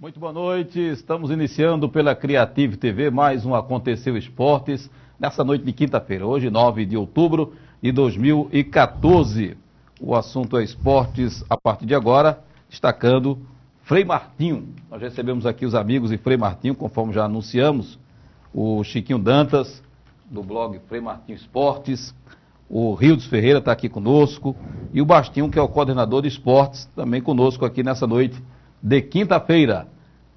Muito boa noite, estamos iniciando pela Creative TV mais um Aconteceu Esportes, nessa noite de quinta-feira, hoje 9 de outubro de 2014. O assunto é esportes a partir de agora, destacando Frei Martinho. Nós recebemos aqui os amigos de Frei Martinho, conforme já anunciamos, o Chiquinho Dantas, do blog Frei Martinho Esportes, o Rildes Ferreira está aqui conosco, e o Bastinho, que é o coordenador de esportes, também conosco aqui nessa noite de quinta-feira.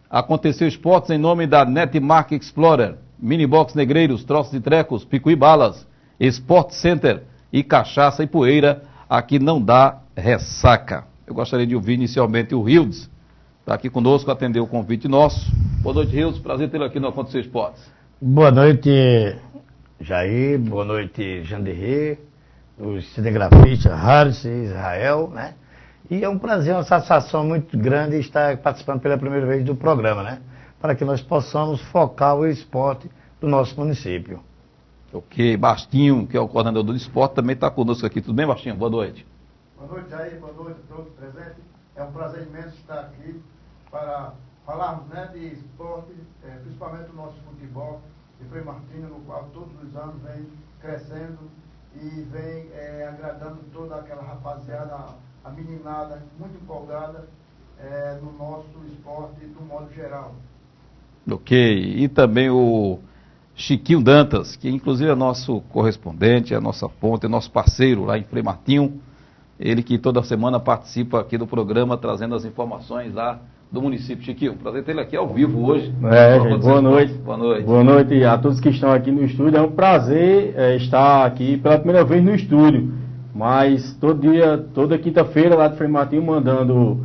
Aconteceu esportes em nome da Netmark Explorer, Minibox Negreiros, Troços e Trecos, Picuí Balas, Sport Center e Cachaça e Poeira, aqui não dá ressaca. Eu gostaria de ouvir inicialmente o Rildes, está aqui conosco, atendeu o convite nosso. Boa noite, Rildes, prazer tê-lo aqui no Aconteceu Esportes. Boa noite, Jair, boa noite, Janderê, os cinegrafistas, Harris, Israel, né? E é um prazer, uma satisfação muito grande estar participando pela primeira vez do programa, né? Para que nós possamos focar o esporte do nosso município. Ok, Bastinho, que é o coordenador do esporte, também está conosco aqui. Tudo bem, Bastinho? Boa noite. Boa noite, Jair, boa noite a todos presentes. É um prazer imenso estar aqui para falarmos, né, de esporte, principalmente do nosso futebol, de Frei Martinho, no qual todos os anos vem crescendo e vem agradando toda aquela rapaziada, a meninada muito empolgada no nosso esporte do modo geral. Ok, e também o Chiquinho Dantas, que inclusive é nosso correspondente, é a nossa ponte, é nosso parceiro lá em Frei Martinho, ele que toda semana participa aqui do programa, trazendo as informações lá do município. Chiquinho, prazer ter ele aqui ao vivo hoje. Gente, boa noite. Boa noite. Boa noite a todos que estão aqui no estúdio. É um prazer estar aqui pela primeira vez no estúdio. Mas todo dia, toda quinta-feira lá de Frei Martinho mandando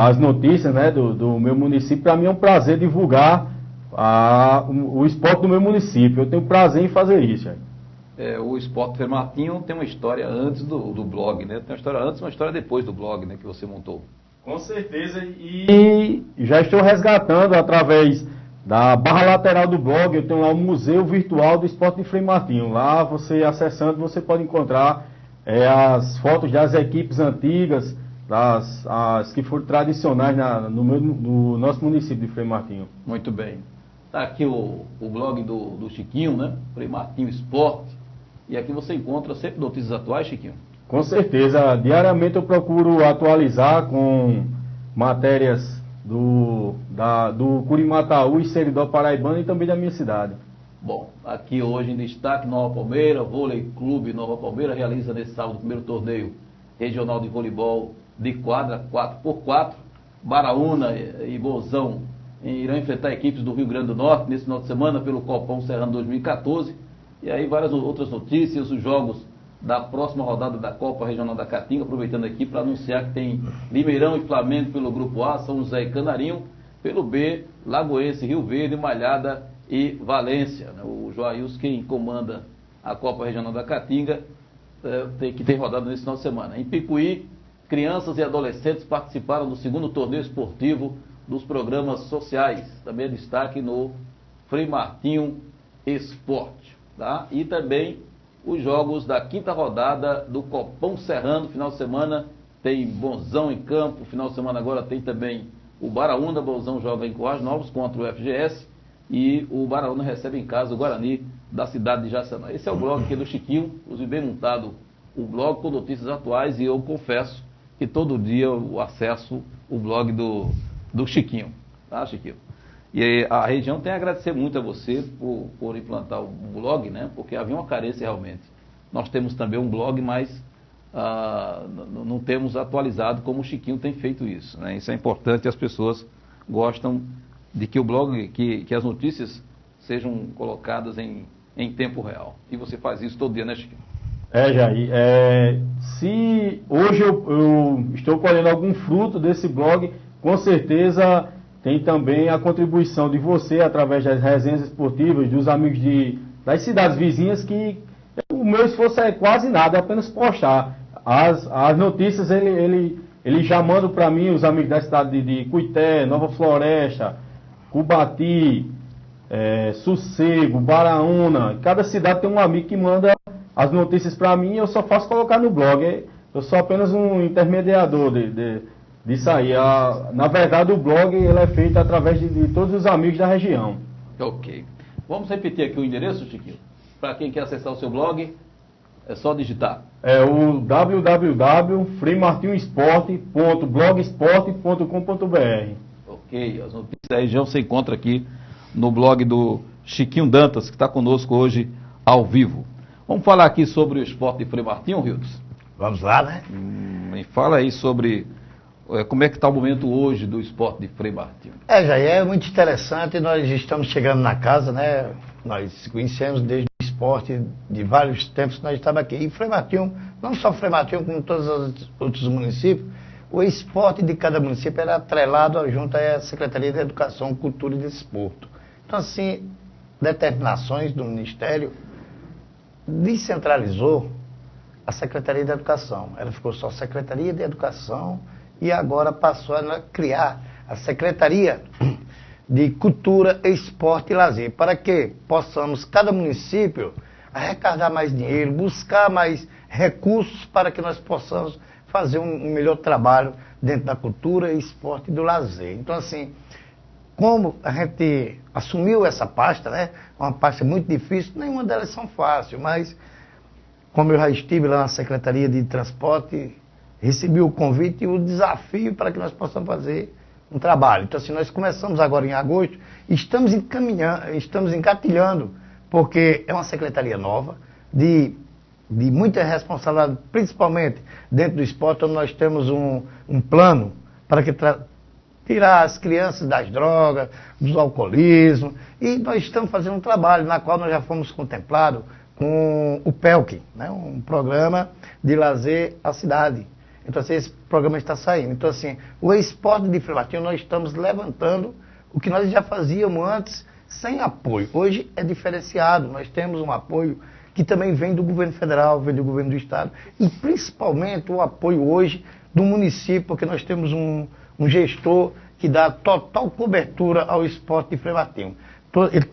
as notícias, né, do meu município. Para mim é um prazer divulgar o esporte do meu município. Eu tenho prazer em fazer isso. O Esporte Frei Martinho tem uma história antes do blog, né? Tem uma história antes e uma história depois do blog, né, que você montou. Com certeza, e já estou resgatando através da barra lateral do blog. Eu tenho lá o Museu Virtual do Esporte de Frei Martinho. Lá, você acessando, você pode encontrar as fotos das equipes antigas, as que foram tradicionais no nosso município de Frei Martinho. Muito bem. Está aqui o blog do Chiquinho, né? Frei Martinho Esporte. E aqui você encontra sempre notícias atuais, Chiquinho? Com certeza. Diariamente eu procuro atualizar com matérias do Curimataú e Seridó Paraibano e também da minha cidade. Bom, aqui hoje em destaque, Nova Palmeira, Vôlei Clube Nova Palmeira realiza nesse sábado o primeiro torneio regional de voleibol de quadra 4x4. Baraúna e Bozão irão enfrentar equipes do Rio Grande do Norte nesse final de semana pelo Copão Serrano 2014. E aí várias outras notícias, os jogos da próxima rodada da Copa Regional da Caatinga, aproveitando aqui para anunciar que tem Limeirão e Flamengo pelo Grupo A, São José e Canarinho, pelo B, Lagoense, Rio Verde, Malhada e Valência. O Joails, quem comanda a Copa Regional da Caatinga, que tem rodada nesse final de semana. Em Picuí, crianças e adolescentes participaram do segundo torneio esportivo dos programas sociais. Também é destaque no Frei Martinho Esporte. Tá? E também os jogos da quinta rodada do Copão Serrano, final de semana tem Bonzão em campo, final de semana agora tem também o Baraúna. Bonzão joga em Coais Novos contra o FGS e o Baraúna recebe em casa o Guarani da cidade de Jaçanã. Esse é o blog aqui do Chiquinho, inclusive bem montado o blog com notícias atuais, e eu confesso que todo dia eu acesso o blog do Chiquinho, tá, Chiquinho? E a região tem a agradecer muito a você por implantar o blog, né? Porque havia uma carência realmente. Nós temos também um blog, mas não temos atualizado como o Chiquinho tem feito isso, né? Isso é importante, as pessoas gostam de que o blog, que as notícias sejam colocadas em tempo real. E você faz isso todo dia, né, Chiquinho? Jair, se hoje eu estou colhendo algum fruto desse blog, com certeza tem também a contribuição de você através das resenhas esportivas, dos amigos das cidades vizinhas, que o meu esforço é quase nada, é apenas postar. As notícias ele já manda para mim, os amigos da cidade de Cuité, Nova Floresta, Cubati, Sossego, Baraúna. Cada cidade tem um amigo que manda as notícias para mim e eu só faço colocar no blog. Eu sou apenas um intermediador de sair. Na verdade, o blog ele é feito através de todos os amigos da região. Ok. Vamos repetir aqui o endereço, Chiquinho? Para quem quer acessar o seu blog, é só digitar. É o www.freemartinhoesporte.blogsport.com.br. Ok, as notícias da região você encontra aqui no blog do Chiquinho Dantas, que está conosco hoje ao vivo. Vamos falar aqui sobre o esporte de Frei Martinho, Rildes? Vamos lá, né? Me fala aí sobre como é que está o momento hoje do esporte de Frei Martinho. Jair, é muito interessante, nós estamos chegando na casa, né? Nós conhecemos desde o esporte de vários tempos que nós estávamos aqui. E Frei Martinho, não só Frei Martinho, como todos os outros municípios, o esporte de cada município era atrelado junto à Secretaria de Educação, Cultura e Desporto. Então, assim, determinações do Ministério descentralizou a Secretaria de Educação. Ela ficou só Secretaria de Educação e agora passou a criar a Secretaria de Cultura, Esporte e Lazer, para que possamos, cada município, arrecadar mais dinheiro, buscar mais recursos para que nós possamos fazer um melhor trabalho dentro da cultura, esporte e do lazer. Então, assim, como a gente assumiu essa pasta, né? Uma pasta muito difícil, nenhuma delas são fáceis, mas como eu já estive lá na Secretaria de Transporte, recebi o convite e o desafio para que nós possamos fazer um trabalho. Então, assim, nós começamos agora em agosto, estamos engatilhando, porque é uma secretaria nova, de muita responsabilidade, principalmente dentro do esporte, onde nós temos um plano para que tirar as crianças das drogas, do alcoolismo, e nós estamos fazendo um trabalho na qual nós já fomos contemplados com o PELC, né, um programa de lazer à cidade. Então, assim, esse programa está saindo. Então, assim, o esporte de Frei Martinho, nós estamos levantando o que nós já fazíamos antes sem apoio. Hoje é diferenciado, nós temos um apoio que também vem do governo federal, vem do governo do estado, e principalmente o apoio hoje do município, porque nós temos um gestor que dá total cobertura ao esporte de Frei Martinho. Ele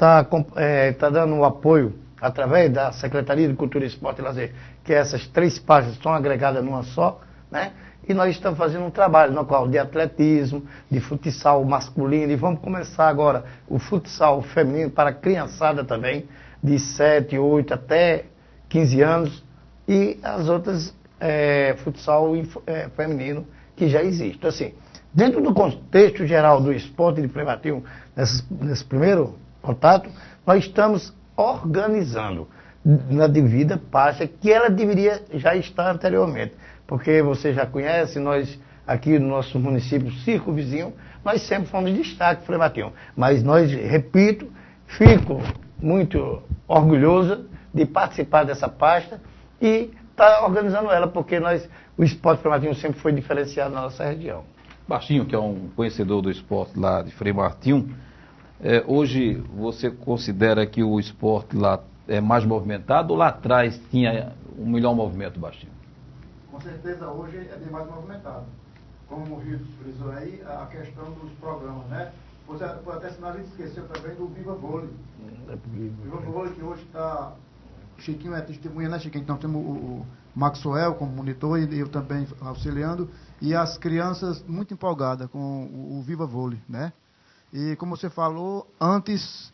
está dando um apoio através da Secretaria de Cultura, Esporte e Lazer, que essas 3 pastas estão agregadas numa só, né? E nós estamos fazendo um trabalho no qual de atletismo, de futsal masculino, e vamos começar agora o futsal feminino para a criançada também, de 7, 8 até 15 anos, e as outras futsal feminino que já existe. Então, assim, dentro do contexto geral do esporte de Frei Martinho, nesse primeiro contato, nós estamos organizando na devida pasta que ela deveria já estar anteriormente. Porque você já conhece, nós aqui no nosso município circunvizinho, nós sempre fomos destaque Frei Martinho. Mas nós, repito, fico muito orgulhoso de participar dessa pasta e estar organizando ela, porque o esporte Frei Martinho sempre foi diferenciado na nossa região. Baixinho, que é um conhecedor do esporte lá de Frei Martinho, hoje você considera que o esporte lá é mais movimentado ou lá atrás tinha um melhor movimento, Baixinho? Com certeza hoje é bem mais movimentado. Como o Rio frisou aí, a questão dos programas, né? Por até senão a gente esqueceu também do Viva Vôlei. Viva Vôlei que hoje está... Chiquinho é testemunha, né, Chiquinho? Então temos o Maxwell como monitor e eu também auxiliando. E as crianças muito empolgadas com o Viva Vôlei, né? E como você falou, antes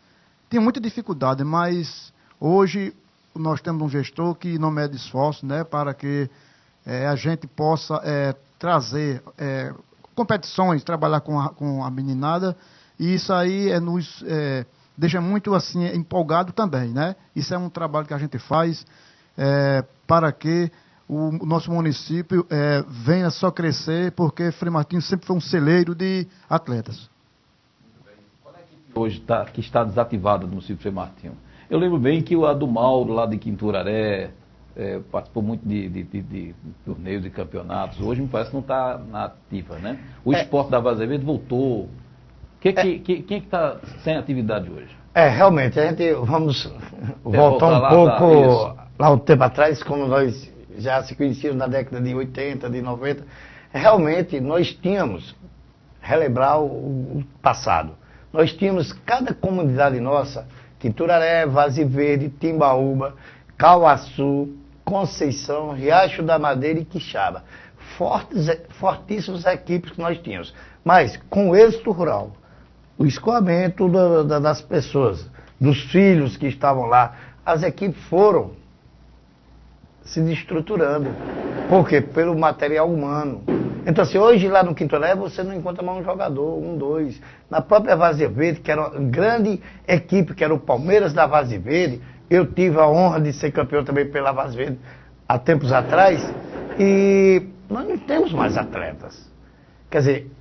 tinha muita dificuldade, mas hoje nós temos um gestor que não mede esforço, né? Para que a gente possa trazer competições, trabalhar com a meninada, e isso aí nos deixa muito assim empolgado também, né? Isso é um trabalho que a gente faz para que o nosso município venha só crescer, porque Frei Martinho sempre foi um celeiro de atletas. Qual é a equipe hoje que está desativada do município de Frei Martinho? Eu lembro bem que a do Mauro, lá de Quinturaré, participou muito de torneios e campeonatos. Hoje me parece que não está na ativa, né? O esporte da Azevedo voltou. Quem que está sem atividade hoje? Realmente, a gente vamos voltar um pouco lá um tempo atrás, como nós já se conhecíamos na década de 80, de 90. Realmente, nós tínhamos, relembrar o passado, nós tínhamos cada comunidade nossa, Quinturaré, Vaze Verde, Timbaúba, Cauaçu, Conceição, Riacho da Madeira e Quixaba. fortíssimas equipes que nós tínhamos. Mas, com o êxito rural, o escoamento das pessoas, dos filhos que estavam lá, as equipes foram se desestruturando. Por quê? Pelo material humano. Então, assim, hoje lá no Quinto Elé você não encontra mais um jogador, um, dois. Na própria Várzea Verde, que era uma grande equipe, que era o Palmeiras da Várzea Verde, eu tive a honra de ser campeão também pela Várzea Verde há tempos atrás, e nós não temos mais atletas. Quer dizer,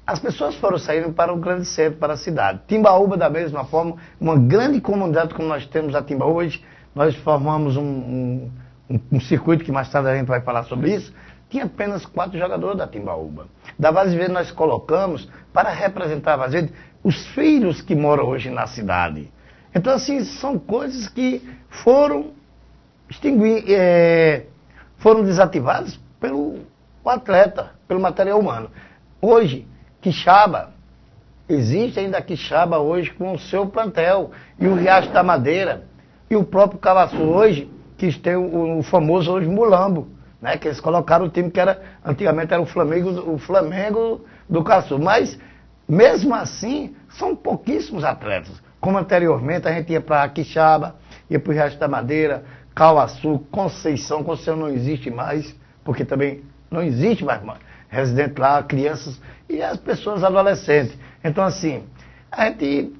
as pessoas foram saindo para o grande centro, para a cidade. Timbaúba, da mesma forma, uma grande comunidade como nós temos a Timbaúba. Hoje nós formamos um circuito que mais tarde a gente vai falar sobre isso. Tinha apenas 4 jogadores da Timbaúba. Da Várzea Verde nós colocamos, para representar a Várzea Verde, os filhos que moram hoje na cidade. Então, assim, são coisas que foram foram desativadas pelo atleta, pelo material humano. Hoje, Quixaba, existe ainda Quixaba hoje com o seu plantel, e o Riacho da Madeira, e o próprio Cavaçu hoje, que tem o famoso hoje Mulambo, né, que eles colocaram o time que antigamente era o Flamengo do Caçu. Mas, mesmo assim, são pouquíssimos atletas. Como anteriormente, a gente ia para Quixaba, ia para o Riacho da Madeira, Cauaçu, Conceição não existe mais, porque também não existe mais residente lá, crianças e as pessoas adolescentes. Então, assim, a gente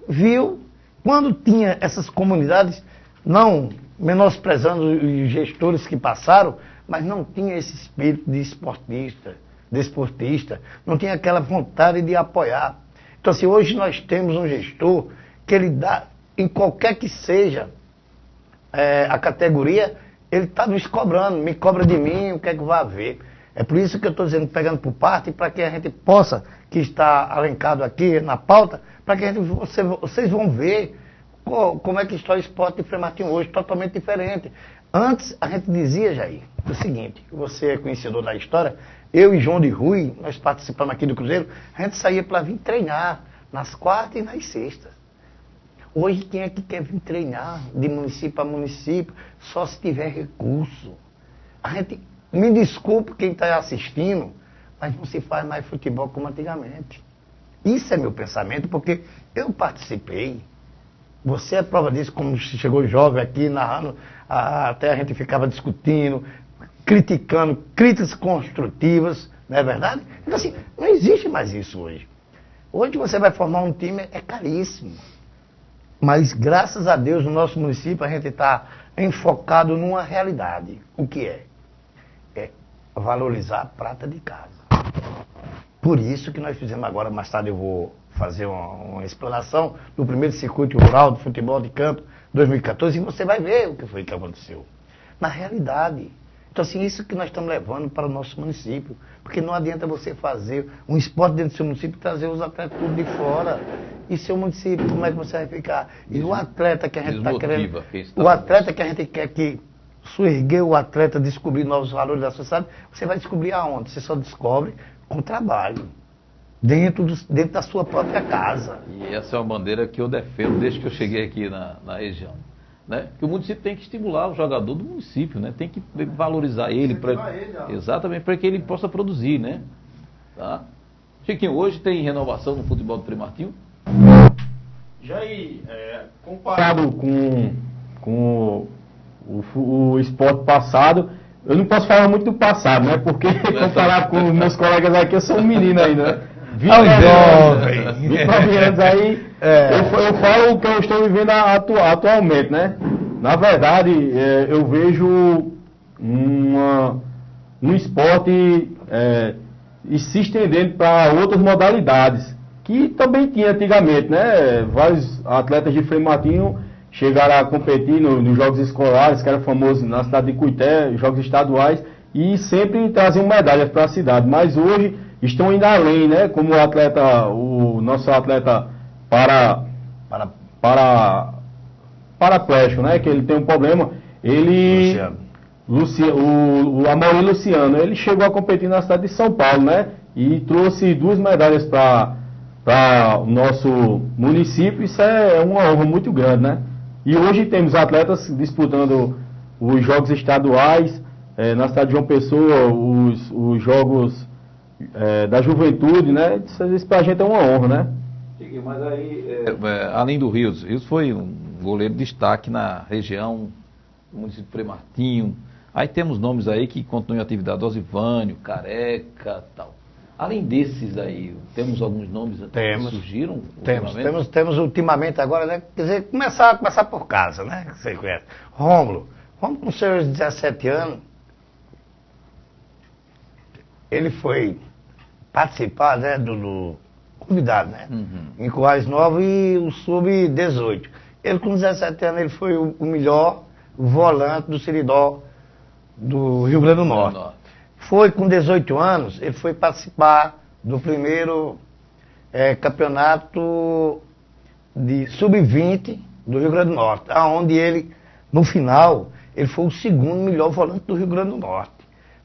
viu, quando tinha essas comunidades, não menosprezando os gestores que passaram, mas não tinha esse espírito de esportista, não tinha aquela vontade de apoiar. Então, assim, hoje nós temos um gestor que ele dá, em qualquer que seja a categoria, ele está nos cobrando, me cobra de mim, o que é que vai haver. É por isso que eu estou dizendo, pegando por parte, para que a gente possa, que está alencado aqui na pauta, para que vocês vão ver como é que está o esporte de Frei Martinho hoje, totalmente diferente. Antes, a gente dizia, Jair, o seguinte, você é conhecedor da história, eu e João de Rui, nós participamos aqui do Cruzeiro, a gente saía para vir treinar nas quartas e nas sextas. Hoje, quem é que quer vir treinar de município a município, só se tiver recurso? A gente, me desculpe quem está assistindo, mas não se faz mais futebol como antigamente. Isso é meu pensamento, porque eu participei. Você é prova disso, como chegou jovem aqui, narrando, até a gente ficava discutindo, criticando, críticas construtivas, não é verdade? Então, assim, não existe mais isso hoje. Hoje você vai formar um time, é caríssimo. Mas, graças a Deus, no nosso município, a gente está enfocado numa realidade. O que é? É valorizar a prata de casa. Por isso que nós fizemos agora, mais tarde eu vou fazer uma explanação do primeiro circuito rural do futebol de campo 2014, e você vai ver o que foi que aconteceu. Na realidade. Então, assim, isso que nós estamos levando para o nosso município. Porque não adianta você fazer um esporte dentro do seu município e trazer os atletas tudo de fora. E seu município, como é que você vai ficar? E o atleta que a gente está querendo... O atleta que a gente quer que surguer o atleta, descobrir novos valores da sociedade, você vai descobrir aonde? Você só descobre com trabalho. Dentro da sua própria casa. E essa é uma bandeira que eu defendo desde que eu cheguei aqui na região. Né? Que o município tem que estimular o jogador do município, né? Tem que valorizar ele, exatamente, para que ele possa produzir, né? Tá? Chiquinho, hoje tem renovação no futebol do Frei Martinho? Jair, comparado com o esporte passado, eu não posso falar muito do passado, né? Porque comparado com meus colegas aqui, eu sou um menino ainda, né? 29 anos aí, eu falo o que eu estou vivendo atualmente, né? Na verdade, eu vejo um esporte se estendendo para outras modalidades, que também tinha antigamente, né? Vários atletas de Frei Martinho chegaram a competir nos jogos escolares, que era famoso na cidade de Cuité, jogos estaduais, e sempre traziam medalhas para a cidade, mas hoje estão indo além, né? Como o nosso atleta paraplégico, né? Que ele tem um problema. O Amorim Luciano, ele chegou a competir na cidade de São Paulo, né? E trouxe 2 medalhas para o nosso município. Isso é uma honra muito grande, né? E hoje temos atletas disputando os jogos estaduais na cidade de João Pessoa, os jogos da juventude, né? Isso pra gente é uma honra, né? Mas aí, além do Rios foi um goleiro de destaque na região do município de Frei Martinho. Aí temos nomes aí que continuam em atividade, Osivânio, Careca, tal. Além desses aí, temos alguns nomes que surgiram ultimamente? Temos ultimamente agora, né? Quer dizer, começar por casa, né? Que você conhece. Rômulo com seus 17 anos, ele foi participar, né, do convidado, né? Em Currais Novos e o Sub-18. Ele com 17 anos, ele foi o melhor volante do Seridó do Rio Grande do Norte. Foi com 18 anos, ele foi participar do primeiro campeonato de Sub-20 do Rio Grande do Norte, onde ele, no final, ele foi o segundo melhor volante do Rio Grande do Norte.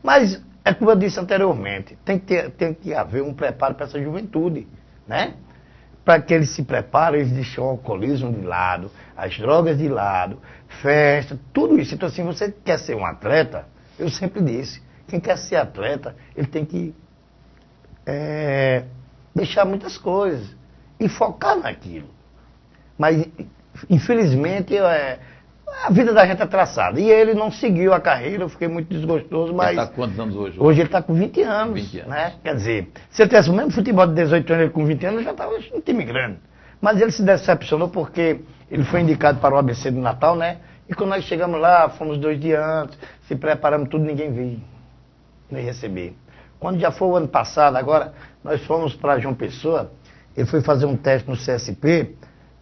Mas, é como eu disse anteriormente, tem que haver um preparo para essa juventude, né? Para que eles se preparem, eles deixem o alcoolismo de lado, as drogas de lado, festa, tudo isso. Então, assim, você quer ser um atleta, eu sempre disse, quem quer ser atleta, ele tem que deixar muitas coisas e focar naquilo. Mas, infelizmente, a vida da gente é traçada. E ele não seguiu a carreira, eu fiquei muito desgostoso, mas... Ele está com quantos anos hoje? Hoje ele está com 20 anos. 20 anos. Né? Quer dizer, se ele tivesse o mesmo futebol de 18 anos, ele com 20 anos, ele já estava um time grande. Mas ele se decepcionou porque ele foi indicado para o ABC do Natal, né? E quando nós chegamos lá, fomos 2 dias antes, se preparamos tudo, ninguém veio nem receber. Quando já foi o ano passado, agora, nós fomos para João Pessoa, ele foi fazer um teste no CSP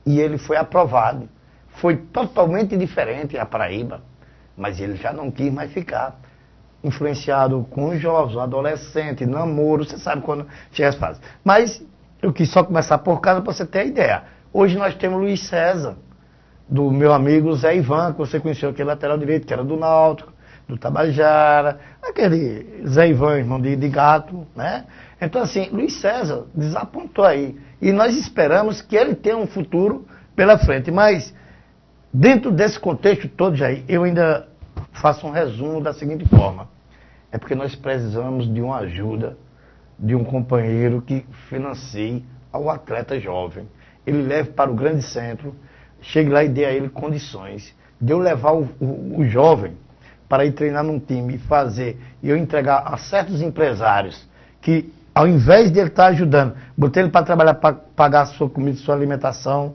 e ele foi aprovado. Foi totalmente diferente a Paraíba, mas ele já não quis mais ficar. Influenciado com os jovens, adolescente, namoro, você sabe quando chega as fases. Mas eu quis só começar por casa para você ter a ideia. Hoje nós temos Luiz César, do meu amigo Zé Ivan, que você conheceu, aquele lateral direito, que era do Náutico, do Tabajara, aquele Zé Ivan, irmão de gato, né? Então assim, Luiz César desapontou aí. E nós esperamos que ele tenha um futuro pela frente, mas dentro desse contexto todo, Jair, eu ainda faço um resumo da seguinte forma. É porque nós precisamos de uma ajuda de um companheiro que financie ao atleta jovem. Ele leve para o grande centro, chegue lá e dê a ele condições de eu levar o jovem para ir treinar num time e fazer, e eu entregar a certos empresários que, ao invés de ele estar ajudando, botei ele para trabalhar, para pagar a sua comida, sua alimentação,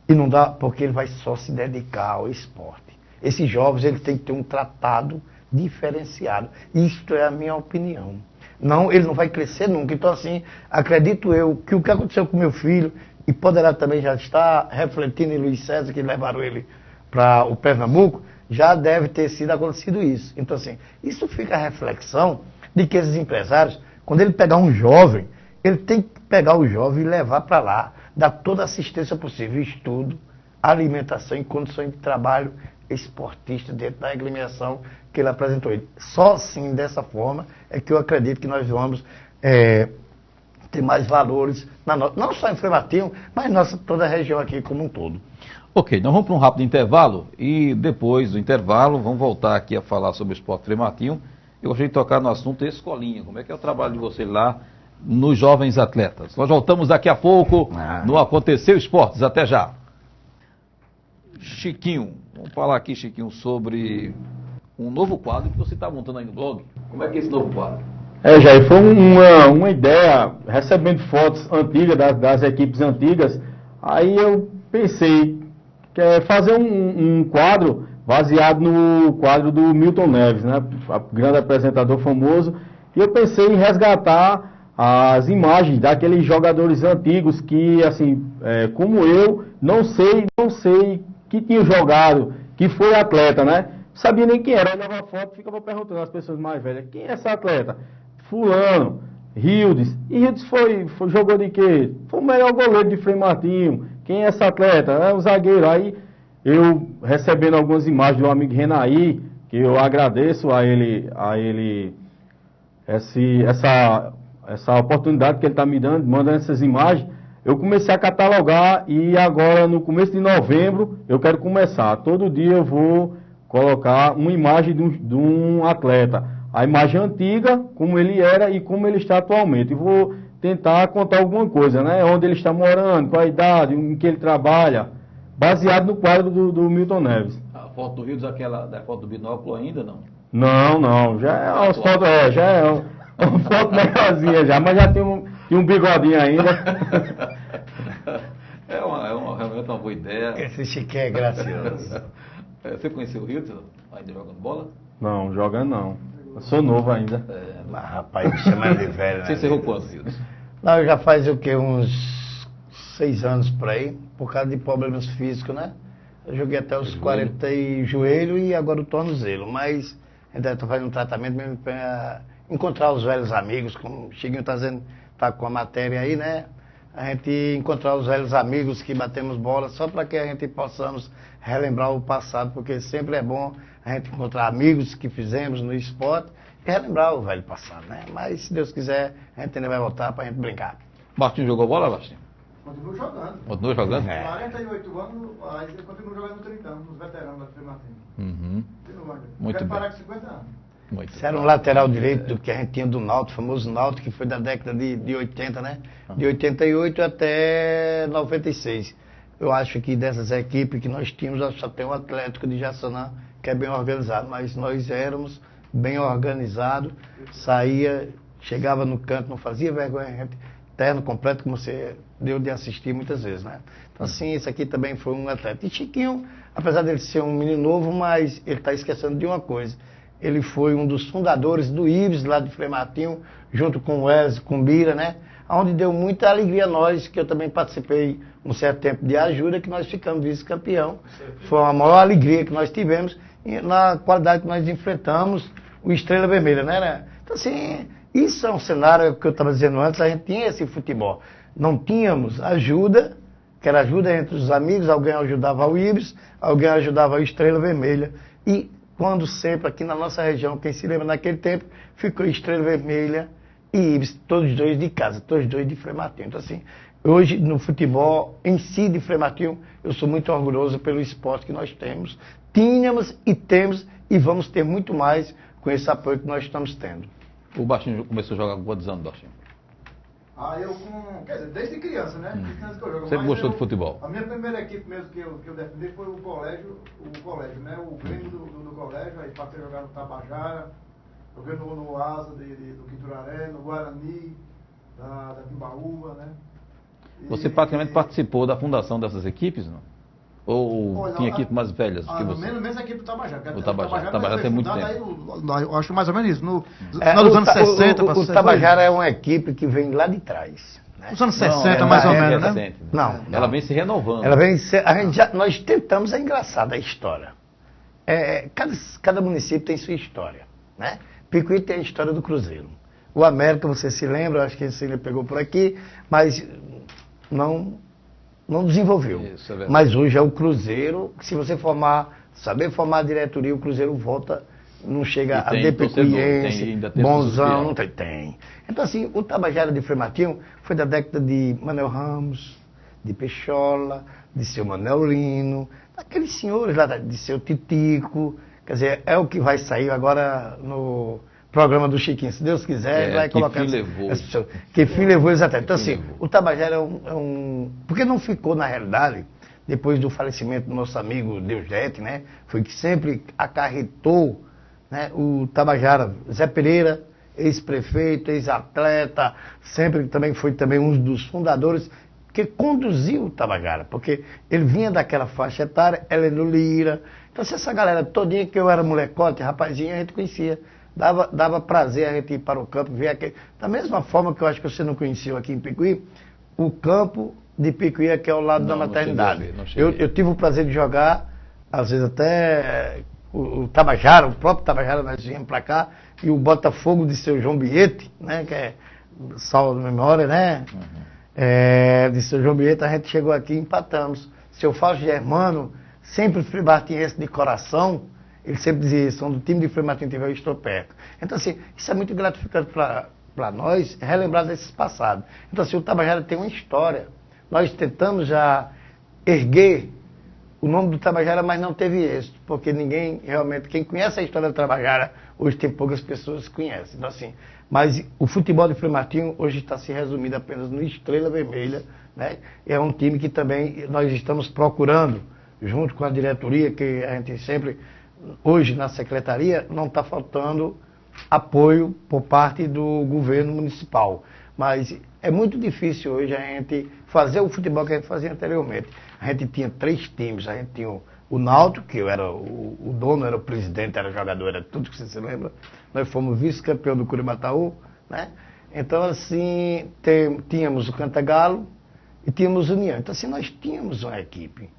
e não dá, porque ele vai só se dedicar ao esporte. Esses jovens, eles têm que ter um tratado diferenciado. Isto é a minha opinião. Não, ele não vai crescer nunca. Então, assim, acredito eu que o que aconteceu com meu filho, e poderá também já estar refletindo em Luiz César, que levaram ele para o Pernambuco, já deve ter sido acontecido isso. Então, assim, isso fica a reflexão de que esses empresários, quando ele pegar um jovem, ele tem que pegar o jovem e levar para lá, dar toda a assistência possível, estudo, alimentação e condições de trabalho esportista dentro da agremiação que ele apresentou. Só assim, dessa forma, é que eu acredito que nós vamos ter mais valores, não só em Frei Martinho, mas nossa toda a região aqui como um todo. Ok, nós vamos para um rápido intervalo e depois do intervalo vamos voltar aqui a falar sobre o esporte Frei Martinho. Eu gostaria de tocar no assunto escolinha, como é que é o trabalho de você lá nos jovens atletas. Nós voltamos daqui a pouco no Aconteceu Esportes. Até já. Chiquinho, vamos falar aqui, Chiquinho, sobre um novo quadro que você está montando aí no blog. Como é que é esse novo quadro? Jair, foi uma ideia, recebendo fotos antigas das equipes antigas, aí eu pensei que é fazer um quadro baseado no quadro do Milton Neves, né, grande apresentador famoso, e eu pensei em resgatar as imagens daqueles jogadores antigos que, assim, como eu, não sei que tinham jogado, que foi atleta, né? Não sabia nem quem era, eu levava foto e ficava perguntando às pessoas mais velhas, quem é esse atleta? Fulano, Rildes. E Rildes jogou de quê? Foi o melhor goleiro de Frei Martinho. Quem é esse atleta? É o zagueiro. Aí, eu recebendo algumas imagens do amigo Renaí, que eu agradeço a ele essa oportunidade que ele está me dando, mandando essas imagens, eu comecei a catalogar e agora no começo de novembro eu quero começar. Todo dia eu vou colocar uma imagem de um atleta, a imagem antiga, como ele era e como ele está atualmente. E vou tentar contar alguma coisa, né? Onde ele está morando, qual a idade, em que ele trabalha, baseado no quadro do Milton Neves. A foto do Rio, da foto do binóculo ainda não? Não, já é uma foto, já é uma foto melhorzinha já, mas já tem um bigodinho ainda. Realmente uma boa ideia. Esse Chiquinho é gracioso. Você conheceu o Hilton ainda jogando bola? Não, jogando não. Eu sou novo ainda. Mas, rapaz, me chama de velho, né? Você encerrou quanto, Hilton? Não, já faz o quê? Uns 6 anos por aí, por causa de problemas físicos, né? Eu joguei até os 40 e joelho e agora o tornozelo, mas ainda estou fazendo um tratamento mesmo para encontrar os velhos amigos, como o Chiquinho tá com a matéria aí, né? A gente encontrar os velhos amigos que batemos bola, só para que a gente possamos relembrar o passado, porque sempre é bom a gente encontrar amigos que fizemos no esporte e relembrar o velho passado, né? Mas se Deus quiser, a gente ainda vai voltar para a gente brincar. Martinho jogou bola, Martinho? Continuo jogando. Continua jogando? É. 48 anos, aí eu continuo jogando 30 anos, nos veteranos da Frei Martins. Uhum. Continuo ainda. Muito Quero bem. parar com 50 anos. Muito Isso era um lateral direito do que a gente tinha do Náutico, o famoso Náutico, que foi da década de 80, né? De 88 até 96. Eu acho que dessas equipes que nós tínhamos, só tem o Atlético de Jaçanã, que é bem organizado, mas nós éramos bem organizados, saía, chegava no canto, não fazia vergonha, a gente, terno completo, como você deu de assistir muitas vezes, né? Então, assim, esse aqui também foi um atleta. E Chiquinho, apesar dele ser um menino novo, mas ele está esquecendo de uma coisa. Ele foi um dos fundadores do Ibis, lá de Frei Martinho, junto com o Wesley, com o Bira, né? Onde deu muita alegria a nós, que eu também participei um certo tempo de ajuda, que nós ficamos vice-campeão. Foi a maior alegria que nós tivemos e na qualidade que nós enfrentamos o Estrela Vermelha, né? Então, assim, isso é um cenário que eu estava dizendo antes, a gente tinha esse futebol. Não tínhamos ajuda, que era ajuda entre os amigos, alguém ajudava o Ibis, alguém ajudava a Estrela Vermelha. E quando sempre aqui na nossa região, quem se lembra naquele tempo, ficou Estrela Vermelha e Ibis, todos dois de casa, todos dois de Frei Martinho. Então, assim, hoje no futebol em si de Frei Martinho, eu sou muito orgulhoso pelo esporte que nós temos. Tínhamos e temos e vamos ter muito mais com esse apoio que nós estamos tendo. O Baixinho começou a jogar com quantos anos, Baixinho? Quer dizer, desde criança, né? Desde criança que eu jogo. Sempre gostou de futebol? A minha primeira equipe mesmo que eu defendi foi o colégio, né? O Grêmio do colégio, aí passei a jogar no Tabajara, joguei no Asa do Quituraré, no Guarani, da Timbaúba, né? Você praticamente participou da fundação dessas equipes, não? Ou tinha equipes mais velhas que você? Menos a equipe do Tabajara. O Tabajara tem muito tempo. Aí, eu acho mais ou menos isso, no final dos anos 60. O Tabajara é uma equipe que vem lá de trás. Né? Nos anos 60, mais ou menos, né? Recente, Não. Ela vem se renovando. Ela vem nós tentamos, é engraçado a história. Cada município tem sua história, né? Picuí tem a história do Cruzeiro. O América, você se lembra, acho que você pegou por aqui, mas não desenvolveu. Isso, é verdade. Mas hoje é o Cruzeiro, que se você saber formar a diretoria, o Cruzeiro volta, não chega a Depecuiense, Bonzão, não tem. Tem. Então, assim, o Tabajara de Frei Martinho foi da década de Manuel Ramos, de Peixola, de seu Manuel Lino, aqueles senhores lá, de seu Titico. Quer dizer, é o que vai sair agora no programa do Chiquinho. Se Deus quiser, vai colocar... Que fim levou, exatamente. Então, assim, o Tabajara é um... Porque não ficou, na realidade, depois do falecimento do nosso amigo Deusdete, né? Foi que sempre acarretou, né, o Tabajara. Zé Pereira, ex-prefeito, ex-atleta, sempre também foi também um dos fundadores que conduziu o Tabajara, porque ele vinha daquela faixa etária, Heleno Lira. Então, se essa galera todinha, que eu era molecote, rapazinho, a gente conhecia. Dava prazer a gente ir para o campo, ver aquele... Da mesma forma que eu acho que você não conheceu aqui em Picuí, o campo de Picuí, que é ao lado da maternidade. Eu tive o prazer de jogar, às vezes até o Tabajara, o próprio Tabajara, nós viemos para cá, e o Botafogo de seu João Biete, né, que é salvo de memória, né? De seu João Biete, a gente chegou aqui e empatamos. Seu Fausto Germano, sempre Frei Martinhense de coração, ele sempre dizia isso, do time de Frei Martinho eu estou perto. Então, assim, isso é muito gratificante para nós, relembrar desses passados. Então, assim, o Tabajara tem uma história. Nós tentamos já erguer o nome do Tabajara, mas não teve êxito, porque ninguém realmente, quem conhece a história do Tabajara, hoje tem poucas pessoas que conhecem. Então, assim, mas o futebol de Frei Martinho hoje está se resumindo apenas no Estrela Vermelha, né? É um time que também nós estamos procurando, junto com a diretoria, que a gente sempre, hoje na secretaria, não está faltando apoio por parte do governo municipal. Mas é muito difícil hoje a gente fazer o futebol que a gente fazia anteriormente. A gente tinha 3 times, a gente tinha o Náutico, que eu era o dono, era o presidente, era o jogador, era tudo que você se lembra. Nós fomos vice-campeão do Curimataú, né? Então, assim, tínhamos o Cantagalo e tínhamos o União. Então, assim, nós tínhamos uma equipe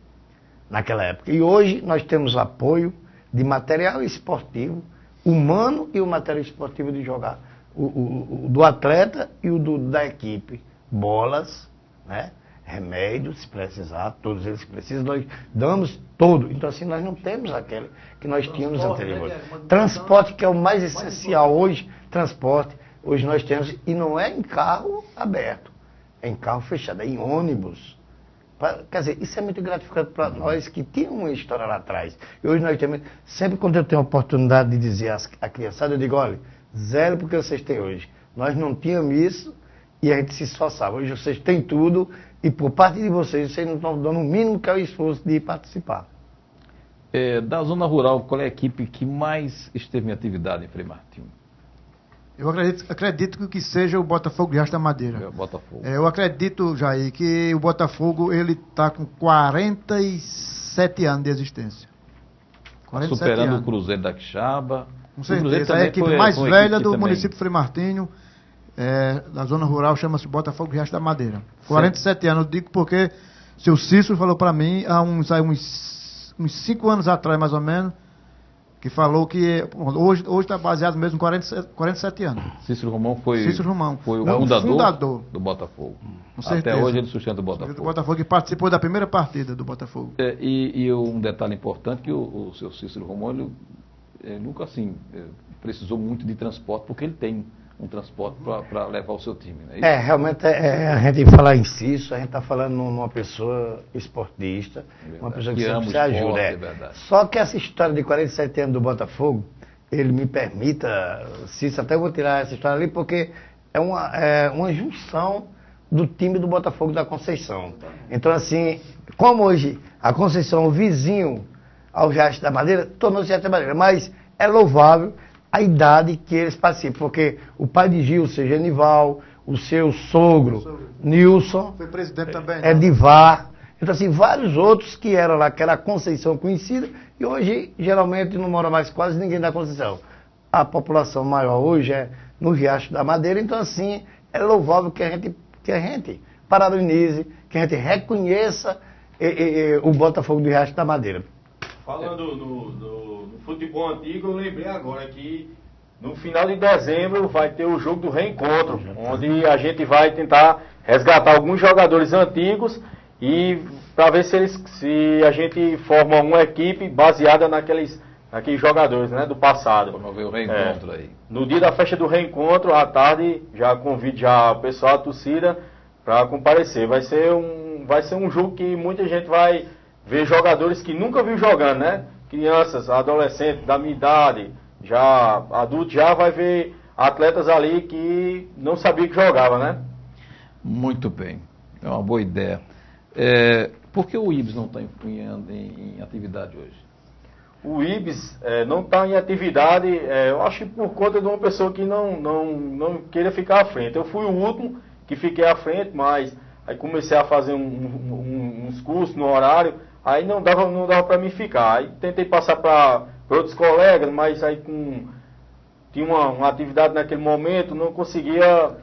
naquela época. E hoje nós temos apoio de material esportivo, humano e o material esportivo de jogar. O do atleta e o da equipe. Bolas, né? Remédios, se precisar, todos eles que precisam, nós damos todo. Então, assim, nós não temos aquele que nós tínhamos anteriormente. Transporte, que é o mais essencial hoje, transporte, hoje nós temos, e não é em carro aberto, é em carro fechado, é em ônibus. Quer dizer, isso é muito gratificante para nós que tínhamos uma história lá atrás. E hoje nós temos, sempre quando eu tenho a oportunidade de dizer à criançada, eu digo, olha, zero porque vocês têm hoje. Nós não tínhamos isso e a gente se esforçava. Hoje vocês têm tudo e por parte de vocês não estão dando o mínimo que é o esforço de participar. Da zona rural, qual é a equipe que mais esteve em atividade em Frei Martinho? Eu acredito que seja o Botafogo de Riacho da Madeira. O Botafogo. Eu acredito, Jair, que o Botafogo ele está com 47 anos de existência. 47 superando anos. o Cruzeiro da Quixaba. Com certeza, é a equipe mais velha do município de Frei Martinho, da zona rural, chama-se Botafogo de Riacho da Madeira. 47 anos, eu digo porque seu Cícero falou para mim há uns 5 anos atrás, mais ou menos, que falou que hoje está baseado mesmo em 47 anos. Cícero Romão foi o fundador do Botafogo. Com certeza. Até hoje ele sustenta o Botafogo. O Botafogo, que participou da primeira partida do Botafogo. E um detalhe importante, que o seu Cícero Romão, ele nunca assim precisou muito de transporte, porque ele tem um transporte para levar o seu time. Né? Realmente, a gente falar em Cícero, a gente está falando numa pessoa esportista, uma pessoa que sempre se ajuda. Só que essa história de 47 anos do Botafogo, ele me permita, Cícero, até vou tirar essa história ali, porque é uma junção do time do Botafogo da Conceição. Então, assim, como hoje a Conceição, o vizinho ao Riacho da Madeira, tornou-se Riacho da Madeira, mas é louvável a idade que eles participam, porque o pai de Gil, seu Genival, o seu sogro, Nilson, foi presidente também, Edivar, então assim, vários outros que eram lá, que era a Conceição conhecida, e hoje geralmente não mora mais quase ninguém da Conceição. A população maior hoje é no Riacho da Madeira, então assim, é louvável que a gente parabenize, que a gente reconheça o Botafogo do Riacho da Madeira. Falando no futebol antigo, eu lembrei agora que no final de dezembro vai ter o jogo do reencontro, onde a gente vai tentar resgatar alguns jogadores antigos e para ver se a gente forma uma equipe baseada naqueles jogadores, né, do passado. Vamos ver o reencontro aí. No dia da festa do reencontro, à tarde, já convido o pessoal, a torcida, para comparecer. Vai ser um jogo que muita gente vai ver jogadores que nunca viu jogando, né? Crianças, adolescentes da minha idade, já adultos, já vai ver atletas ali que não sabia que jogava, né? Muito bem, é uma boa ideia. Por que o IBS não está em atividade hoje? O IBS não está em atividade, eu acho que por conta de uma pessoa que não queria ficar à frente. Eu fui o último que fiquei à frente, mas aí comecei a fazer uns cursos no horário, aí não dava para mim ficar. Aí tentei passar para outros colegas, mas aí tinha uma atividade naquele momento, não conseguia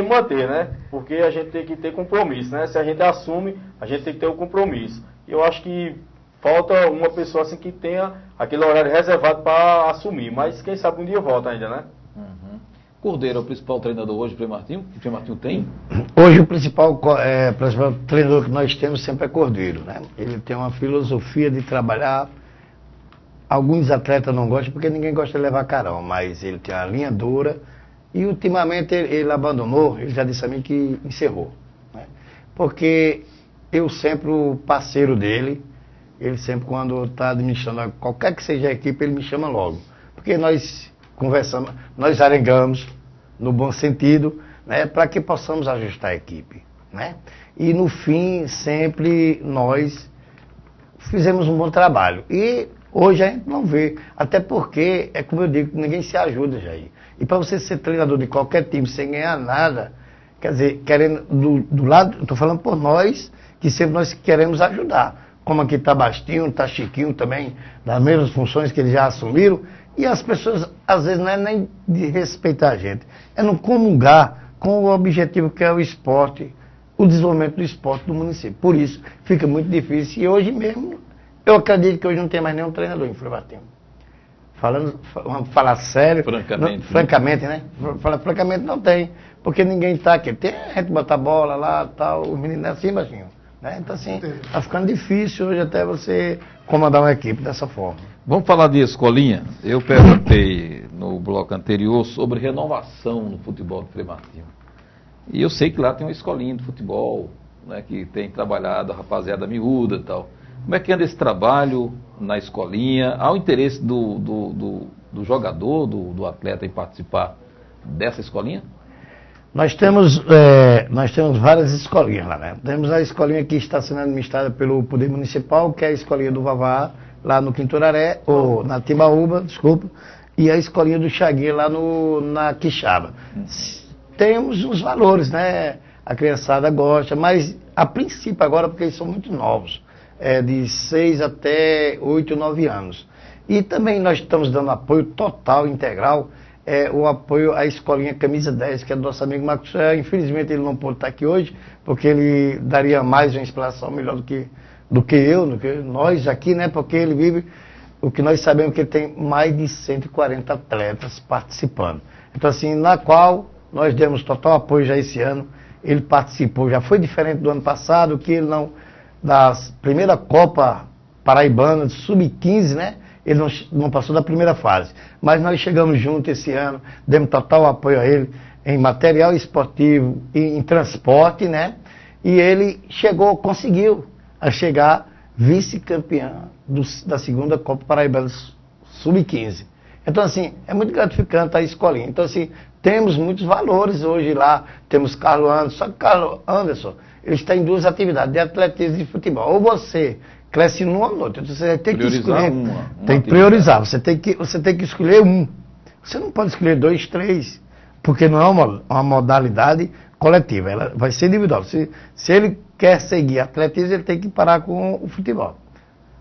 manter, né? Porque a gente tem que ter compromisso, né? Se a gente assume, a gente tem que ter o compromisso. E eu acho que falta uma pessoa assim que tenha aquele horário reservado para assumir, mas quem sabe um dia volta ainda, né? Cordeiro é o principal treinador hoje do Frei Martinho? Que o Frei Martinho tem? Hoje o principal treinador que nós temos sempre é Cordeiro, né? Ele tem uma filosofia de trabalhar. Alguns atletas não gostam porque ninguém gosta de levar carão, mas ele tem uma linha dura e ultimamente ele abandonou, ele já disse a mim que encerrou, né? Porque eu sempre o parceiro dele, ele sempre, quando está administrando qualquer que seja a equipe, ele me chama logo. Porque nós conversamos, nós arengamos, no bom sentido, né, para que possamos ajustar a equipe, né? E no fim, sempre nós fizemos um bom trabalho. E hoje a gente não vê, até porque, é como eu digo, ninguém se ajuda, Jair. E para você ser treinador de qualquer time sem ganhar nada, quer dizer, querendo do lado, estou falando por nós, que sempre nós queremos ajudar. Como aqui está Bastinho, está Chiquinho também, das mesmas funções que eles já assumiram, e as pessoas, às vezes, não é nem de respeitar a gente, é não comungar com o objetivo que é o esporte, o desenvolvimento do esporte do município. Por isso, fica muito difícil, e hoje mesmo, eu acredito que hoje não tem mais nenhum treinador em Frei Martinho. Vamos falar sério. Francamente. Não, francamente, né? Falar francamente não tem. Porque ninguém está aqui. Tem a gente bota a bola lá, tal, os meninos assim, baixinho. Né? Então assim, está ficando difícil hoje até você comandar uma equipe dessa forma. Vamos falar de escolinha. Eu perguntei no bloco anterior sobre renovação no futebol do Frei Martinho. E eu sei que lá tem uma escolinha de futebol, né, que tem trabalhado a rapaziada miúda e tal. Como é que anda esse trabalho na escolinha? Há o interesse do jogador, do atleta em participar dessa escolinha? Nós temos várias escolinhas lá, né? Temos a escolinha que está sendo administrada pelo Poder Municipal, que é a escolinha do Vavá, lá no Quinturaré, ou na Timbaúba, desculpa, e a escolinha do Xaguê lá na Quixaba. Temos os valores, né? A criançada gosta, mas a princípio agora, porque eles são muito novos, de 6 até 8, 9 anos. E também nós estamos dando apoio total, integral, o apoio à escolinha Camisa 10, que é do nosso amigo Marcos. Infelizmente ele não pôde estar aqui hoje, porque ele daria mais uma explicação melhor do que eu, do que nós aqui, né? Porque ele vive, o que nós sabemos que ele tem mais de 140 atletas participando. Então assim, na qual nós demos total apoio já esse ano, ele participou, já foi diferente do ano passado, que ele não... da primeira Copa Paraibana, Sub-15, né? Ele não passou da primeira fase. Mas nós chegamos juntos esse ano, demos total apoio a ele em material esportivo e em transporte, né? E ele conseguiu chegar vice-campeão da segunda Copa Paraibana Sub-15. Então, assim, é muito gratificante a escolinha. Então, assim, temos muitos valores hoje lá. Temos Carlos Anderson, só que Carlos Anderson, ele está em 2 atividades, de atletismo e de futebol. Ou você cresce numa ou noutra. Você tem que escolher. Tem que priorizar. Você tem que escolher um. Você não pode escolher 2, 3, porque não é uma modalidade coletiva. Ela vai ser individual. Se ele quer seguir atletismo, ele tem que parar com o futebol,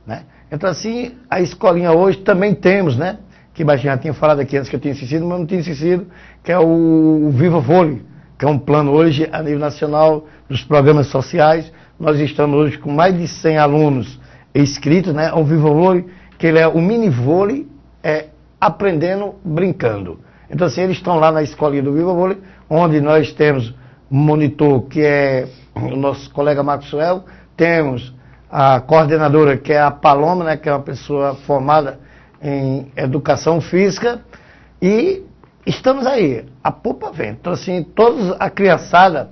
né? Então, assim, a escolinha hoje também temos, né? Que Baixinho já tinha falado aqui antes que eu tinha esquecido, mas não tinha esquecido, que é o Viva Vôlei, que é um plano hoje a nível nacional dos programas sociais. Nós estamos hoje com mais de 100 alunos inscritos, né? O Viva Vôlei, que ele é o mini vôlei, aprendendo, brincando. Então, assim, eles estão lá na escolinha do Viva Vôlei, onde nós temos um monitor, que é o nosso colega Maxwell, temos a coordenadora, que é a Paloma, né? Que é uma pessoa formada em educação física, e estamos aí, a poupa vento. Então, assim, todos a criançada,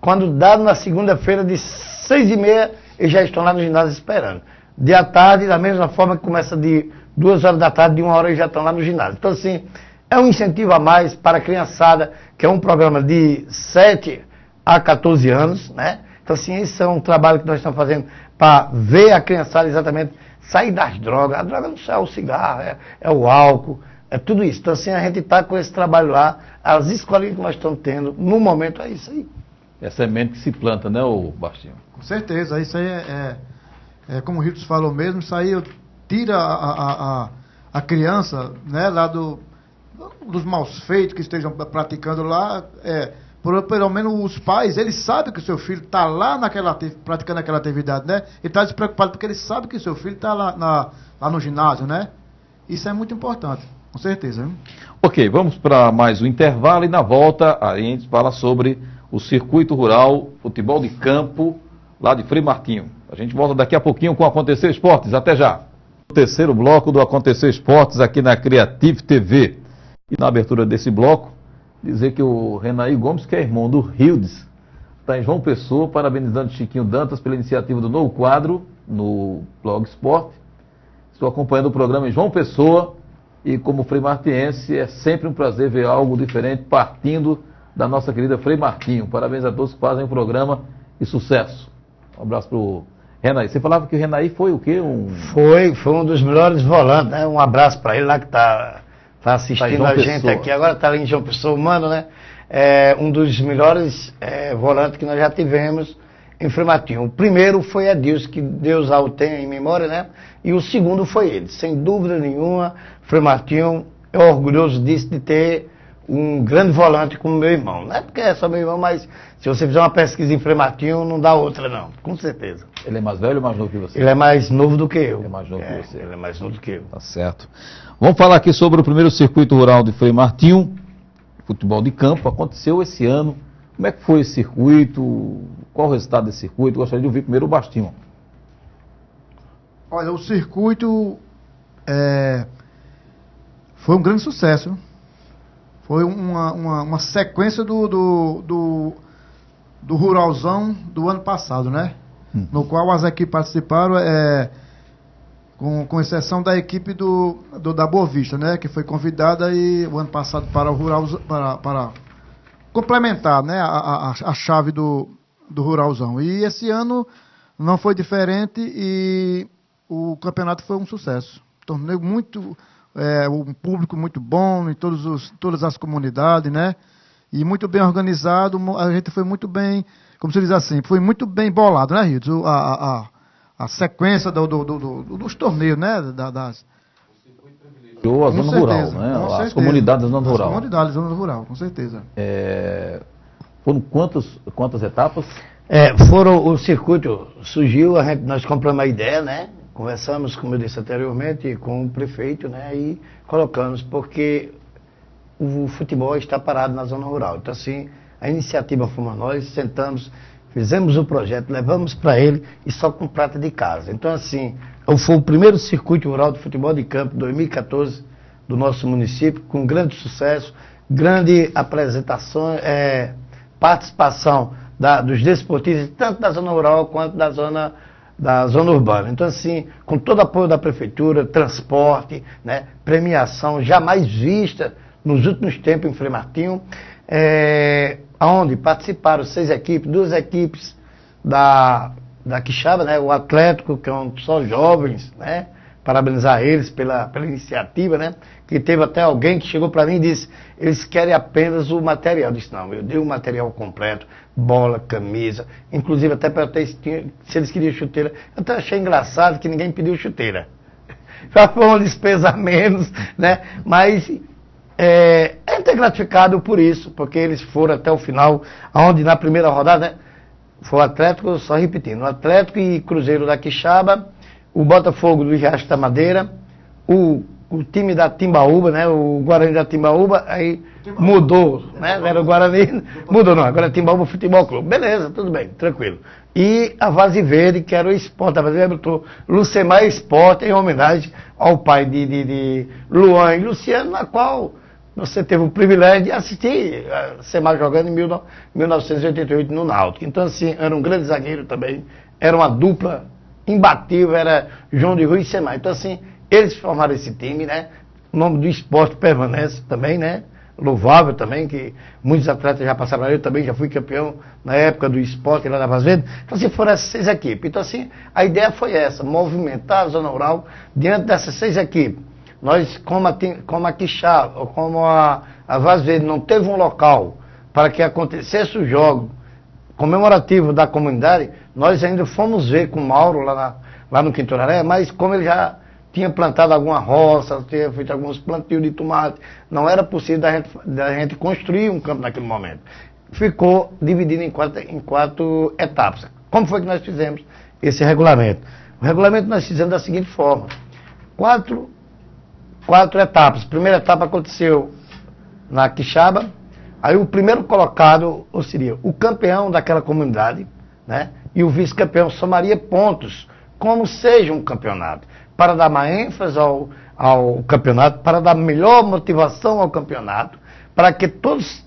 quando dá na segunda-feira de 6h30, eles já estão lá no ginásio esperando. De à tarde, da mesma forma que começa de 2 horas da tarde, de 1 hora, eles já estão lá no ginásio. Então, assim, é um incentivo a mais para a criançada, que é um programa de 7 a 14 anos, né? Então, assim, esse é um trabalho que nós estamos fazendo para ver a criançada exatamente sair das drogas. A droga não é o cigarro, é o álcool, é tudo isso. Então, assim, a gente está com esse trabalho lá, as escolinhas que nós estamos tendo, no momento, é isso aí. É semente que se planta, né, ô Bastinho? Com certeza, isso aí é como o Ritos falou mesmo, isso aí tira a criança, né, lá dos maus feitos que estejam praticando lá, pelo menos os pais, eles sabem que o seu filho está lá praticando aquela atividade, né? Ele está despreocupado porque ele sabe que o seu filho está lá no ginásio, né? Isso é muito importante, com certeza. Hein? Ok, vamos para mais um intervalo e na volta a gente fala sobre o circuito rural, futebol de campo, lá de Frei Martinho. A gente volta daqui a pouquinho com o Acontecer Esportes. Até já! O terceiro bloco do Acontecer Esportes aqui na Creative TV. E na abertura desse bloco, dizer que o Renaí Gomes, que é irmão do Rildes, está em João Pessoa, parabenizando Chiquinho Dantas pela iniciativa do novo quadro no Blog Esporte. Estou acompanhando o programa em João Pessoa e, como Frei Martiense, é sempre um prazer ver algo diferente partindo da nossa querida Frei Martinho. Parabéns a todos que fazem o programa e sucesso. Um abraço para o Renaí. Você falava que o Renaí foi o quê? Foi um dos melhores volantes, né? Um abraço para ele lá que está assistindo a gente aqui. Agora está ali em João Pessoa, humano, né? É um dos melhores volantes que nós já tivemos em Frei Martinho. O primeiro foi Edilson, que Deus o tenha em memória, né? E o segundo foi ele. Sem dúvida nenhuma, Frei Martinho é orgulhoso disso, de ter um grande volante como meu irmão. Não é porque é só meu irmão, mas se você fizer uma pesquisa em Frei Martinho, não dá outra não, com certeza. Ele é mais velho ou mais novo que você? Ele é mais novo do que eu. Ele é mais novo que você. Ele é mais novo do que eu. Tá certo. Vamos falar aqui sobre o primeiro circuito rural de Frei Martinho, futebol de campo. Aconteceu esse ano. Como é que foi esse circuito? Qual o resultado desse circuito? Gostaria de ouvir primeiro o Bastinho. Olha, o circuito foi um grande sucesso. Foi uma sequência do Ruralzão do ano passado, né? No qual as equipes participaram, com exceção da equipe da Boa Vista, né? Que foi convidada o ano passado para o Ruralzão, para complementar, né? A chave do Ruralzão. E esse ano não foi diferente e o campeonato foi um sucesso. Torneio muito... um público muito bom em todas as comunidades, né? E muito bem organizado. A gente foi muito bem, como se diz assim, foi muito bem bolado, né, Ritos? A sequência dos torneios, né? A zona rural, né? As comunidades da zona rural. As comunidades da zona rural, com certeza. Foram quantas etapas? O circuito surgiu, nós compramos a ideia, né? Conversamos, como eu disse anteriormente, com o prefeito, né, e colocamos, porque o futebol está parado na zona rural. Então, assim, a iniciativa fomos nós, sentamos, fizemos o projeto, levamos para ele e só com prata de casa. Então, assim, foi o primeiro circuito rural de futebol de campo, 2014, do nosso município, com grande sucesso, grande apresentação, participação dos desportistas, tanto da zona rural quanto da zona urbana. Então, assim, com todo o apoio da prefeitura, transporte, né, premiação jamais vista nos últimos tempos em Frei Martinho, onde participaram 6 equipes, 2 equipes da Quixaba, né, o Atlético, que são só jovens, né, parabenizar eles pela iniciativa, né, que teve até alguém que chegou para mim e disse, eles querem apenas o material. Eu disse, não, eu dei o material completo, bola, camisa, inclusive até perguntei se eles queriam chuteira. Eu até achei engraçado que ninguém pediu chuteira. Já foi uma despesa a menos, né, mas até gratificado por isso, porque eles foram até o final, onde na primeira rodada, né, foi o Atlético, só repetindo, o Atlético e Cruzeiro da Quixaba, o Botafogo do Riacho da Madeira, o time da Timbaúba, né, o Guarani da Timbaúba, aí mudou, né, era o Guarani, mudou não, agora é Timbaúba Futebol Clube, beleza, tudo bem, tranquilo. E a Vaze Verde, que era o esporte, a Vaze Verde botou Lucemar Esporte, em homenagem ao pai de Luan e Luciano, na qual você teve o privilégio de assistir a Semar jogando em 1988 no Náutico. Então, assim, era um grande zagueiro também, era uma dupla imbatível, era João de Rui e Semar. Então, assim, eles formaram esse time, né? O nome do esporte permanece também, né? Louvável também, que muitos atletas já passaram ali, eu também já fui campeão na época do esporte lá na Fazenda. Então, assim, foram essas 6 equipes. Então, assim, a ideia foi essa, movimentar a zona rural diante dessas 6 equipes. Nós, como a Quixaba, ou como a Vaz Verde, não teve um local para que acontecesse o jogo comemorativo da comunidade, nós ainda fomos ver com o Mauro lá no Quintoraré, mas como ele já tinha plantado alguma roça, tinha feito alguns plantios de tomate, não era possível da gente construir um campo naquele momento. Ficou dividido em 4 etapas. Como foi que nós fizemos esse regulamento? O regulamento nós fizemos da seguinte forma: 4 etapas. A primeira etapa aconteceu na Quixaba, aí o primeiro colocado, ou seria o campeão daquela comunidade, né, e o vice-campeão somaria pontos, como seja um campeonato, para dar mais ênfase ao campeonato, para dar melhor motivação ao campeonato, para que todos,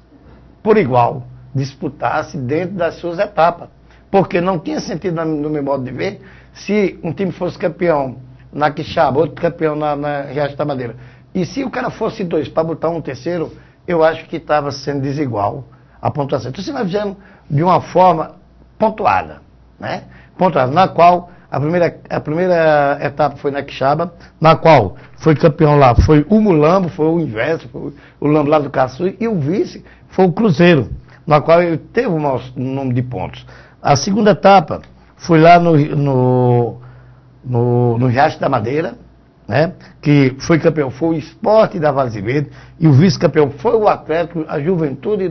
por igual, disputassem dentro das suas etapas. Porque não tinha sentido no meu modo de ver se um time fosse campeão na Quixaba, outro campeão na Riacho da Madeira. E se o cara fosse 2 para botar um terceiro, eu acho que estava sendo desigual a pontuação. Então, nós fizemos de uma forma pontuada, né? Pontuada, na qual a primeira etapa foi na Quixaba, na qual foi campeão lá, foi o Mulambo, foi o inverso, foi o Lambo lá do Caçu, e o vice foi o Cruzeiro, na qual ele teve o maior número de pontos. A segunda etapa foi lá no Riacho da Madeira, né? Que foi campeão, foi o Sport da Várzea Verde, e o vice-campeão foi o Atlético, a Juventude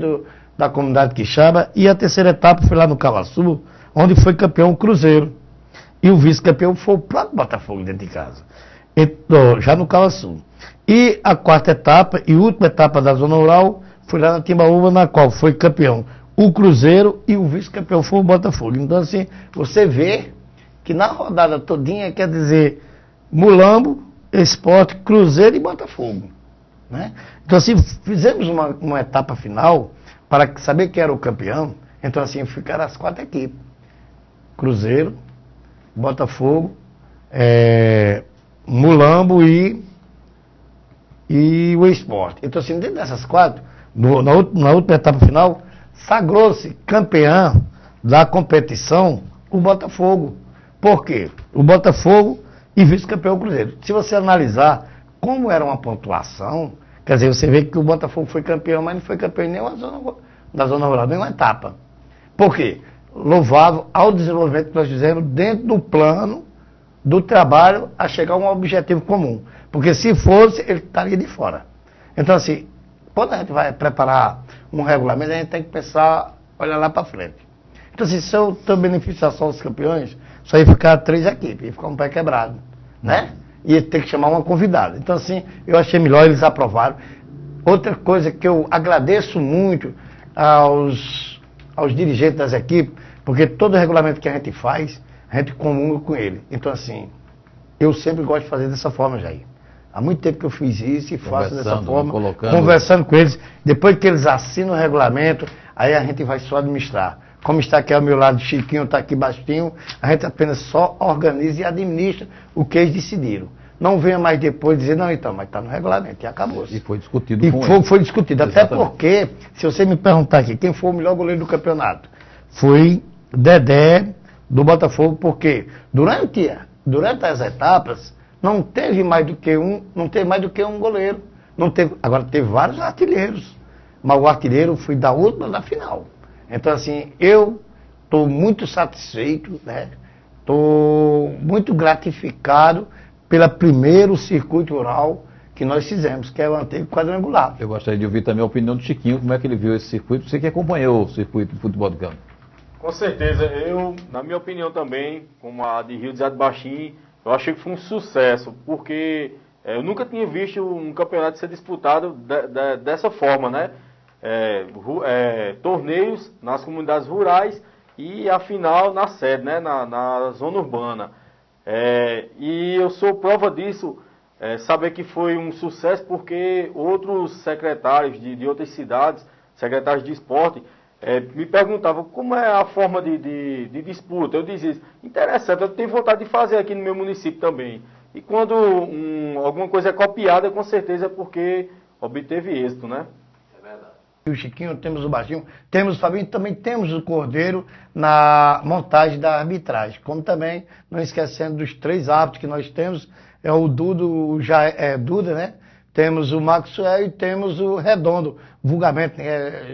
da comunidade Quixaba, e a terceira etapa foi lá no Cavaçu, onde foi campeão o Cruzeiro, e o vice-campeão foi o próprio Botafogo dentro de casa, então, já no Cavaçu. E a quarta etapa e última etapa da Zona Rural foi lá na Timbaúba, na qual foi campeão o Cruzeiro e o vice-campeão foi o Botafogo. Então, assim, você vê que na rodada todinha, quer dizer, Mulambo, Sport, Cruzeiro e Botafogo, né? Então, assim, fizemos uma etapa final para saber quem era o campeão. Então, assim, ficaram as 4 equipes: Cruzeiro, Botafogo, Mulambo e o Sport. Então, assim, dentro dessas 4, na última etapa final, sagrou-se campeão da competição o Botafogo. Por quê? O Botafogo e vice-campeão o Cruzeiro. Se você analisar como era uma pontuação, quer dizer, você vê que o Botafogo foi campeão, mas não foi campeão em nenhuma zona rural, nenhuma etapa. Por quê? Louvável ao desenvolvimento que nós fizemos dentro do plano do trabalho a chegar a um objetivo comum. Porque se fosse, ele estaria de fora. Então, assim, quando a gente vai preparar um regulamento, a gente tem que pensar, olhar lá para frente. Então, assim, se eu tenho beneficiação aos campeões, só ia ficar 3 equipes, ia ficar um pé quebrado, né? Ia ter que chamar uma convidada. Então, assim, eu achei melhor, eles aprovaram. Outra coisa que eu agradeço muito aos dirigentes das equipes, porque todo regulamento que a gente faz, a gente comunga com ele. Então, assim, eu sempre gosto de fazer dessa forma, Jair. Há muito tempo que eu fiz isso e faço dessa forma, conversando com eles. Depois que eles assinam o regulamento, aí a gente vai só administrar. Como está aqui ao meu lado, Chiquinho está aqui baixinho, a gente apenas só organiza e administra o que eles decidiram. Não venha mais depois dizer, não, então, mas está no regulamento, e acabou. E foi discutido com eles. Foi discutido, até porque, se você me perguntar aqui, quem foi o melhor goleiro do campeonato? Foi Dedé, do Botafogo, porque durante as etapas, não teve mais do que um goleiro. Agora teve vários artilheiros, mas o artilheiro foi da última da final. Então, assim, eu estou muito satisfeito, né? Estou muito gratificado pelo primeiro circuito rural que nós fizemos, que é o antigo quadrangular. Eu gostaria de ouvir também a opinião do Chiquinho, como é que ele viu esse circuito, você que acompanhou o circuito de futebol de campo. Com certeza, na minha opinião também, como a de Rio de Zé de Baixinho, eu achei que foi um sucesso, porque eu nunca tinha visto um campeonato ser disputado dessa forma, né? Torneios nas comunidades rurais e a final na sede, né? Na zona urbana. E eu sou prova disso, saber que foi um sucesso, porque outros secretários de outras cidades, secretários de esporte, me perguntavam como é a forma de disputa. Eu dizia, interessante, eu tenho vontade de fazer aqui no meu município também. E quando alguma coisa é copiada, com certeza é porque obteve êxito, né? É verdade. O Chiquinho, temos o Baixinho, temos o Fabinho, também temos o Cordeiro na montagem da arbitragem. Como também, não esquecendo dos 3 árbitros que nós temos, é o Duda, né? Temos o Maxwell e temos o Redondo, vulgarmente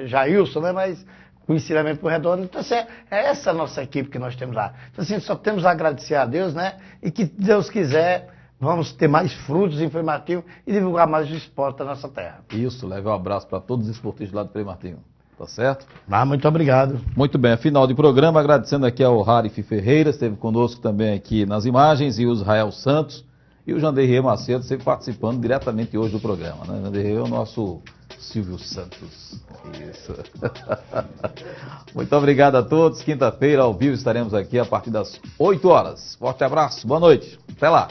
Jailson, né? Mas o ensinamento para o Redondo. Então, assim, é essa a nossa equipe que nós temos lá. Então, assim, só temos a agradecer a Deus, né? E que Deus quiser, vamos ter mais frutos informativos e divulgar mais o esporte da nossa terra. Isso, leve um abraço para todos os esportistas lá do Frei Martinho. Tá certo? Muito obrigado. Muito bem, final de programa, agradecendo aqui ao Harif Ferreira, esteve conosco também aqui nas imagens, e o Israel Santos. E o Janderrier Macedo sempre participando diretamente hoje do programa, né? Janderrier é o nosso Silvio Santos. Isso. Muito obrigado a todos. Quinta-feira, ao vivo, estaremos aqui a partir das 8 horas. Forte abraço, boa noite. Até lá.